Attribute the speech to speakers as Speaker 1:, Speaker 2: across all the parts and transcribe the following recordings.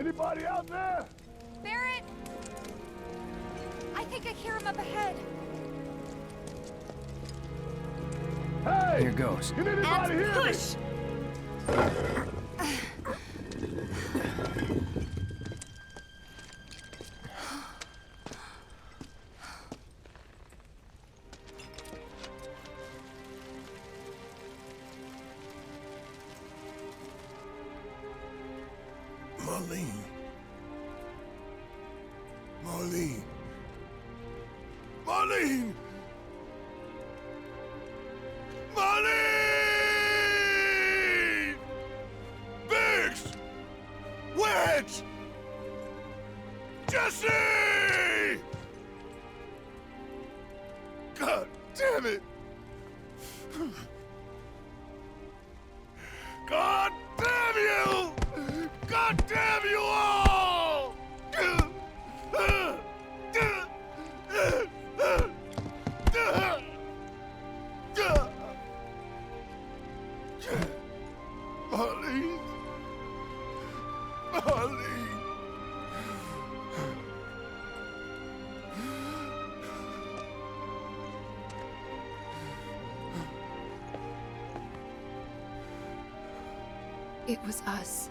Speaker 1: Anybody out there?
Speaker 2: Barrett! I think I hear him up ahead.
Speaker 1: Hey!
Speaker 3: Here goes.
Speaker 1: Can anybody hear
Speaker 2: Push!
Speaker 1: Marlene. Marlene. Marlene! Marlene! Biggs! Wedge! Jesse! God damn it! God damn you! God damn you all! Marlene. Marlene.
Speaker 2: It was us.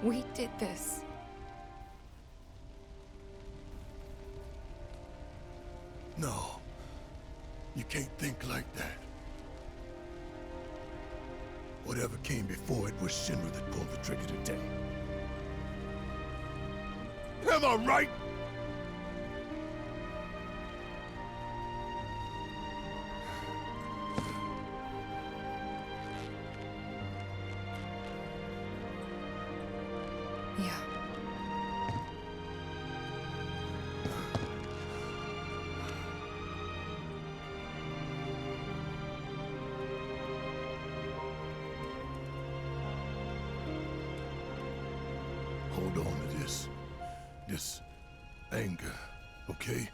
Speaker 2: We did this.
Speaker 1: No. You can't think like that. Whatever came before it was Shinra that pulled the trigger today. Am I right?
Speaker 2: Yeah.
Speaker 1: Hold on to this anger, okay?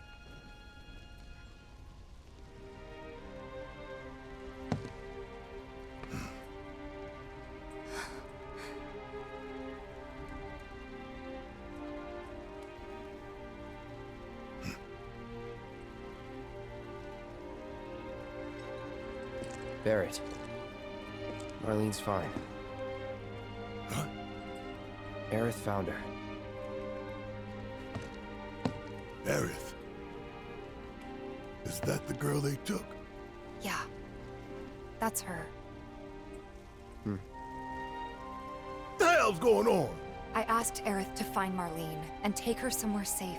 Speaker 3: Barrett. Marlene's fine.
Speaker 1: Huh?
Speaker 3: Aerith found her.
Speaker 1: Aerith. Is that the girl they took?
Speaker 2: Yeah. That's her.
Speaker 1: What the hell's going on?
Speaker 2: I asked Aerith to find Marlene and take her somewhere safe.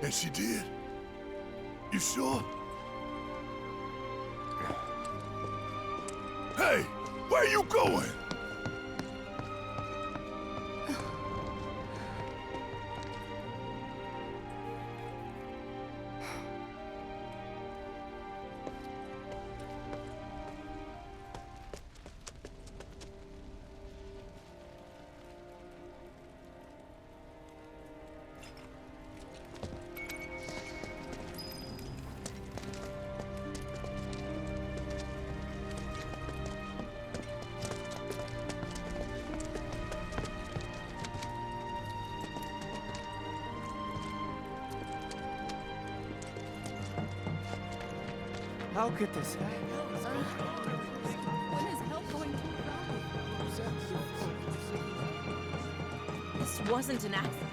Speaker 1: And she did? You sure? Hey, where you going?
Speaker 3: How could this happen?
Speaker 4: When is help going to arrive? This wasn't an accident.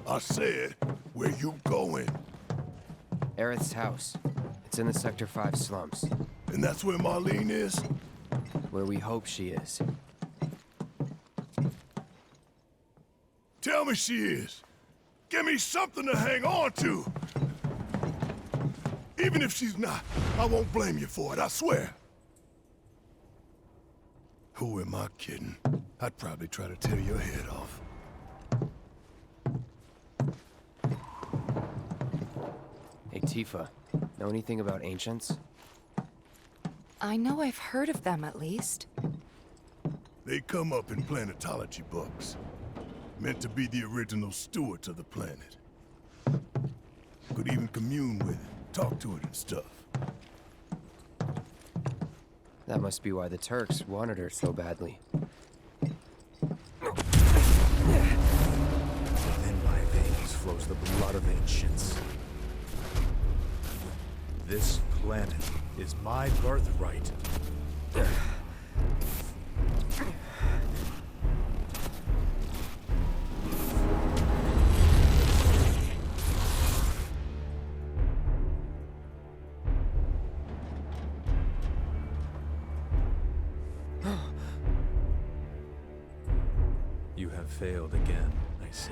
Speaker 1: I said, where you going?
Speaker 3: Aerith's house. It's in the Sector 5 slums.
Speaker 1: And that's where Marlene is?
Speaker 3: Where we hope she is.
Speaker 1: Tell me she is. Give me something to hang on to. Even if she's not, I won't blame you for it, I swear. Who am I kidding? I'd probably try to tear your head off.
Speaker 3: Hey, Tifa. Know anything about ancients?
Speaker 2: I know I've heard of them, at least.
Speaker 1: They come up in planetology books. Meant to be the original stewards of the planet. Could even commune with it, talk to it and stuff.
Speaker 3: That must be why the Turks wanted her so badly.
Speaker 5: Within my veins flows the blood of ancients. This planet is my birthright. You have failed again, I see.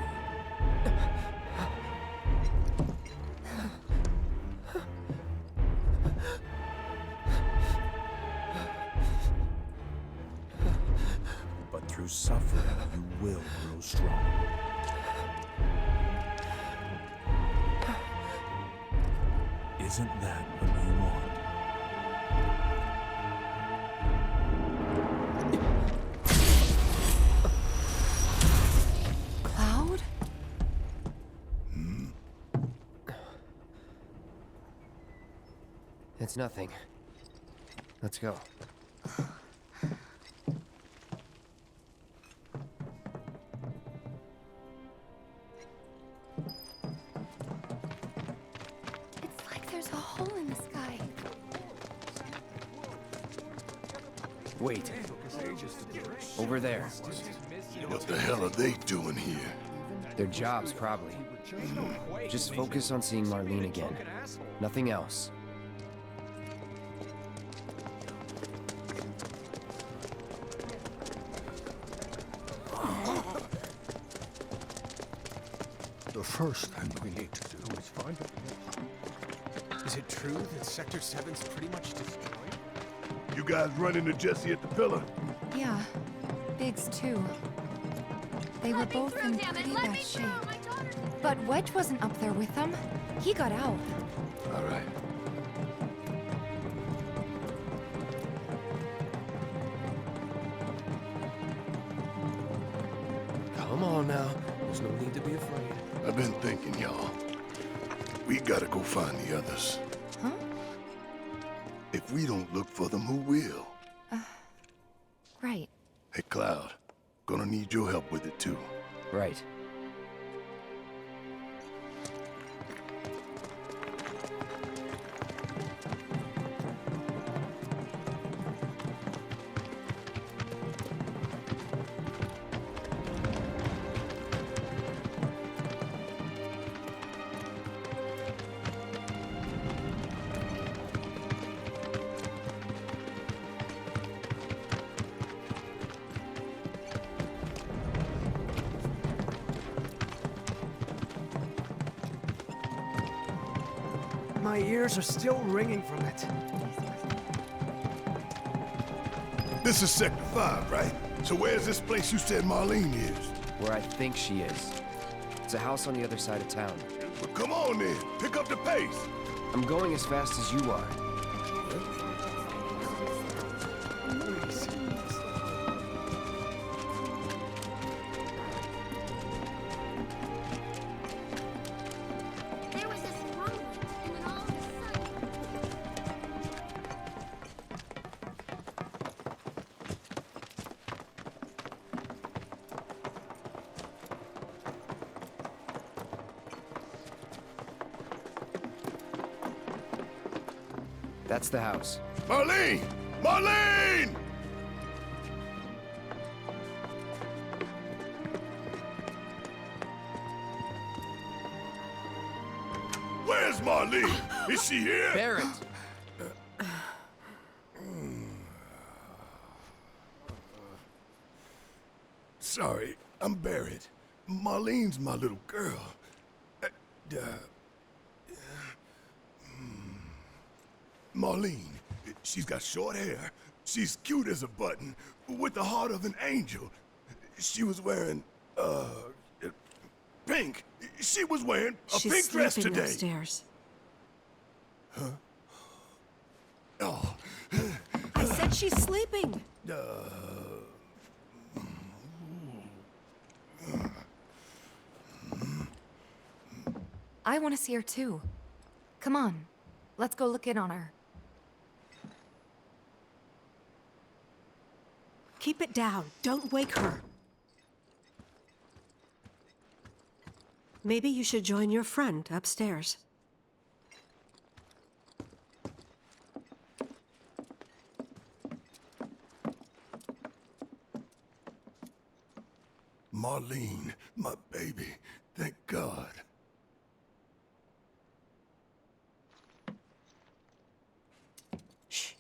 Speaker 5: But through suffering, you will grow strong. Isn't that what you want?
Speaker 2: Cloud?
Speaker 3: It's nothing. Let's go.
Speaker 2: It's like there's a hole in the sky.
Speaker 3: Wait. Over there.
Speaker 1: What the hell are they doing here?
Speaker 3: Their jobs, probably. Just focus on seeing Marlene again. Nothing else.
Speaker 1: The first thing we need to do is find a...
Speaker 6: Is it true that Sector 7's pretty much destroyed?
Speaker 1: You guys run into Jesse at the pillar?
Speaker 2: Yeah. Biggs, too. They were both in pretty bad shape. But Wedge wasn't up there with them. He got out.
Speaker 1: All right.
Speaker 3: Come on now. There's no need to be afraid.
Speaker 1: I've been thinking, y'all. We gotta go find the others.
Speaker 2: Huh?
Speaker 1: If we don't look for them, who will?
Speaker 2: Right.
Speaker 1: Hey, Cloud. Gonna need your help with it, too.
Speaker 3: Right.
Speaker 6: My ears are still ringing from it.
Speaker 1: This is Sector 5, right? So where's this place you said Marlene is?
Speaker 3: Where I think she is. It's a house on the other side of town.
Speaker 1: Well, come on then. Pick up the pace.
Speaker 3: I'm going as fast as you are.
Speaker 7: There was this rumbling, and then all of a sudden...
Speaker 3: That's the house.
Speaker 1: Marlene! Marlene! Where's Marlene? Is she here?
Speaker 3: Barrett!
Speaker 1: Sorry, I'm Barrett. Marlene's my little girl. Marlene, she's got short hair. She's cute as a button, with the heart of an angel. She was wearing, pink. She was wearing a pink dress today.
Speaker 4: Upstairs.
Speaker 1: Oh,
Speaker 4: I said she's sleeping.
Speaker 2: I want to see her too. Come on, let's go look in on her.
Speaker 8: Keep it down. Don't wake her. Maybe you should join your friend upstairs.
Speaker 1: Marlene, my baby. Thank God.
Speaker 8: Shh.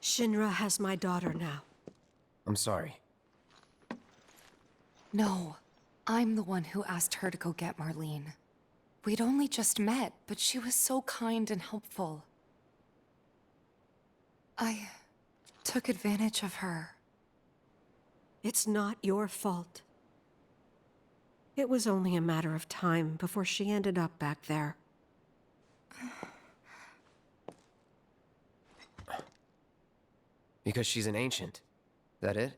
Speaker 8: Shinra has my daughter now.
Speaker 3: I'm sorry.
Speaker 2: No, I'm the one who asked her to go get Marlene. We'd only just met, but she was so kind and helpful. I took advantage of her.
Speaker 8: It's not your fault. It was only a matter of time before she ended up back there.
Speaker 3: Because she's an ancient. That it?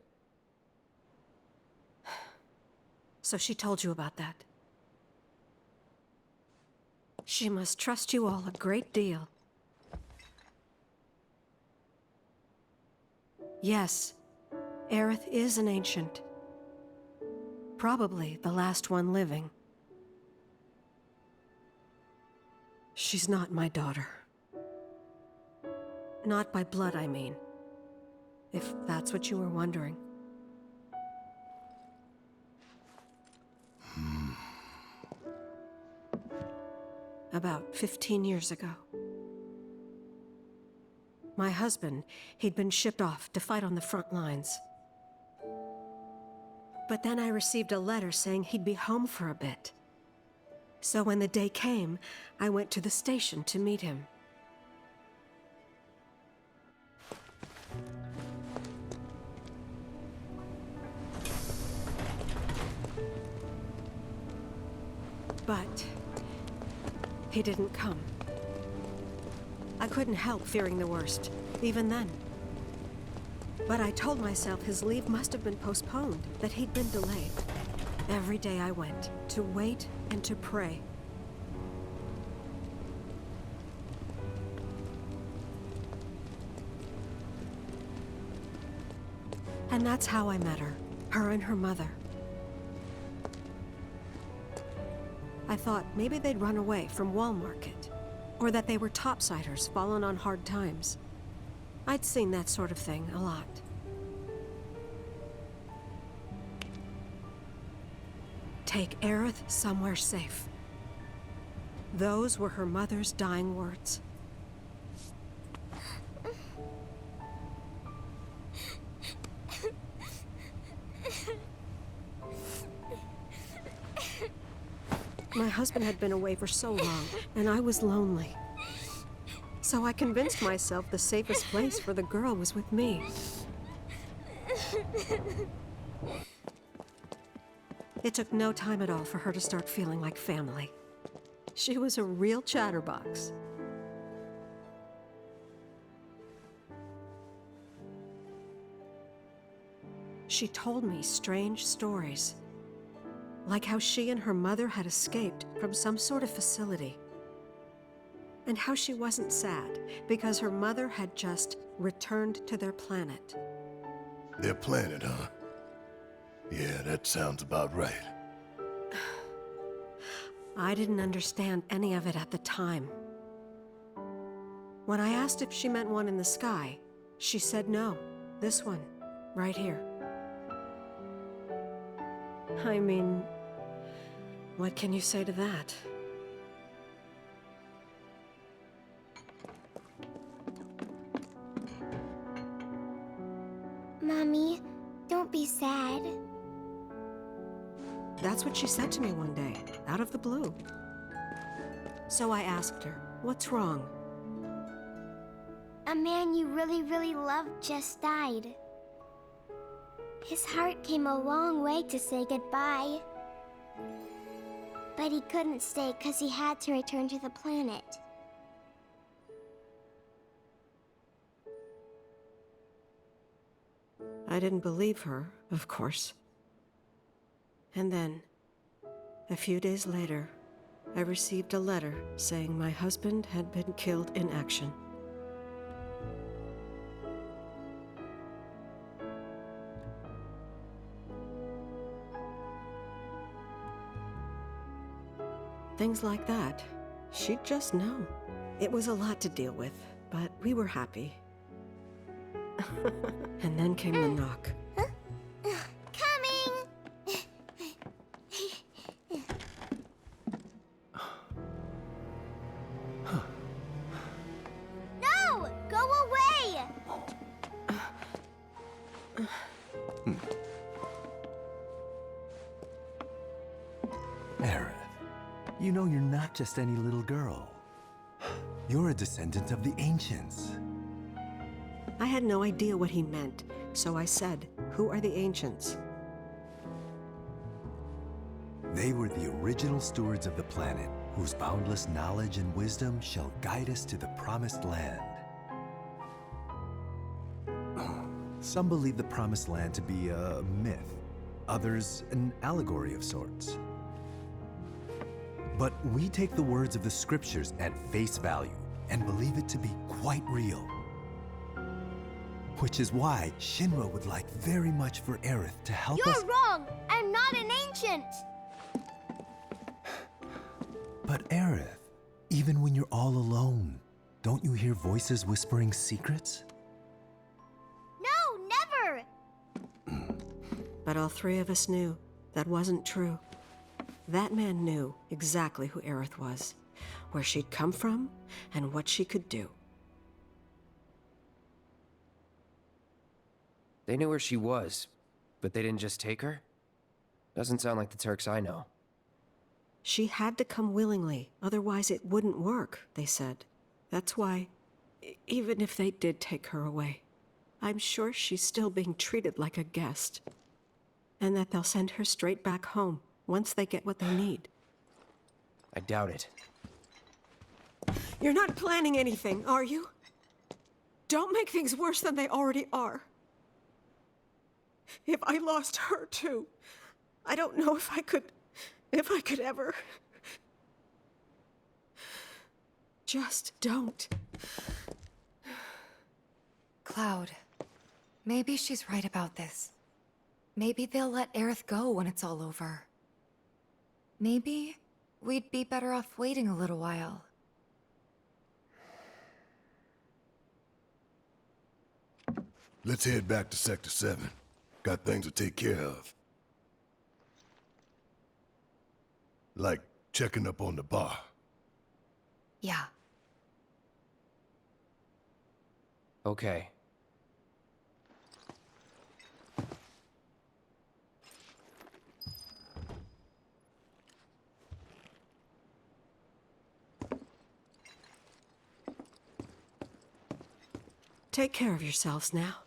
Speaker 8: So she told you about that. She must trust you all a great deal. Yes, Aerith is an ancient. Probably the last one living. She's not my daughter. Not by blood, I mean. If that's what you were wondering. About 15 years ago. My husband, he'd been shipped off to fight on the front lines. But then I received a letter saying he'd be home for a bit. So when the day came, I went to the station to meet him. But he didn't come. I couldn't help fearing the worst, even then. But I told myself his leave must have been postponed, that he'd been delayed. Every day I went, to wait and to pray. And that's how I met her and her mother. I thought maybe they'd run away from Wall Market, or that they were topsiders fallen on hard times. I'd seen that sort of thing a lot. Take Aerith somewhere safe. Those were her mother's dying words. My husband had been away for so long, and I was lonely. So I convinced myself the safest place for the girl was with me. It took no time at all for her to start feeling like family. She was a real chatterbox. She told me strange stories. Like how she and her mother had escaped from some sort of facility. And how she wasn't sad because her mother had just returned to their planet.
Speaker 1: Their planet, huh? Yeah, that sounds about right.
Speaker 8: I didn't understand any of it at the time. When I asked if she meant one in the sky, she said no. This one, right here. I mean, what can you say to that?
Speaker 7: Mommy, don't be sad.
Speaker 8: That's what she said to me one day, out of the blue. So I asked her, what's wrong?
Speaker 7: A man you really, really loved just died. His heart came a long way to say goodbye. But he couldn't stay because he had to return to the planet.
Speaker 8: I didn't believe her, of course. And then, a few days later, I received a letter saying my husband had been killed in action. Things like that, she'd just know. It was a lot to deal with, but we were happy. And then came the knock.
Speaker 7: Coming! No! Go away!
Speaker 9: Aerith, you know you're not just any little girl. You're a descendant of the Ancients.
Speaker 8: I had no idea what he meant, so I said, "Who are the Ancients?"
Speaker 9: They were the original stewards of the planet, whose boundless knowledge and wisdom shall guide us to the promised land. Some believe the promised land to be a myth, others an allegory of sorts. But we take the words of the scriptures at face value and believe it to be quite real. Which is why Shinra would like very much for Aerith to help us—
Speaker 7: You're wrong! I'm not an ancient!
Speaker 9: But Aerith, even when you're all alone, don't you hear voices whispering secrets?
Speaker 7: No, never!
Speaker 8: But all three of us knew that wasn't true. That man knew exactly who Aerith was, where she'd come from, and what she could do.
Speaker 3: They knew where she was, but they didn't just take her? Doesn't sound like the Turks I know.
Speaker 8: She had to come willingly, otherwise it wouldn't work, they said. That's why, even if they did take her away, I'm sure she's still being treated like a guest. And that they'll send her straight back home, once they get what they need.
Speaker 3: I doubt it.
Speaker 8: You're not planning anything, are you? Don't make things worse than they already are. If I lost her too, I don't know if I could ever. Just don't.
Speaker 2: Cloud, maybe she's right about this. Maybe they'll let Aerith go when it's all over. Maybe we'd be better off waiting a little while.
Speaker 1: Let's head back to Sector 7. Got things to take care of. Like checking up on the bar.
Speaker 2: Yeah.
Speaker 3: Okay.
Speaker 8: Take care of yourselves now.